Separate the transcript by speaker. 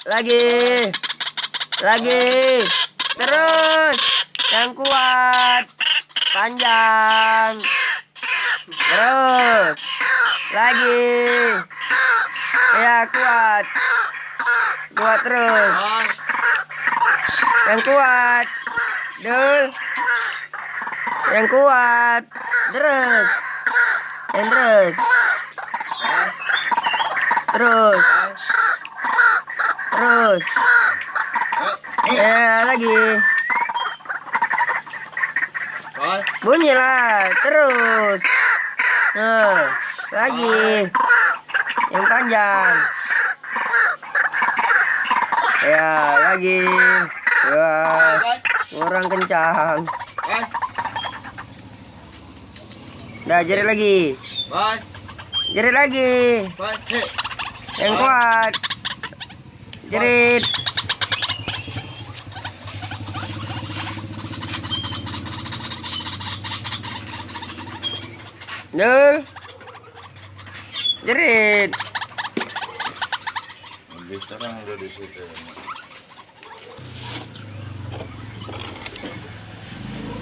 Speaker 1: Lagi. Terus. Yang kuat. Panjang. Terus. Lagi. Ya, kuat. Kuat terus. Yang kuat. Dul. Yang kuat. Terus. Yang terus. Terus. Terus. Ya, lagi. Bunyilah. Terus. Nah, lagi. Yang panjang. Ya, lagi. Ya, kurang kencang. Dah, jerit lagi. Jerit lagi. Yang kuat. Jerit. Dul. Jerit.
Speaker 2: Lebih terang dari situ.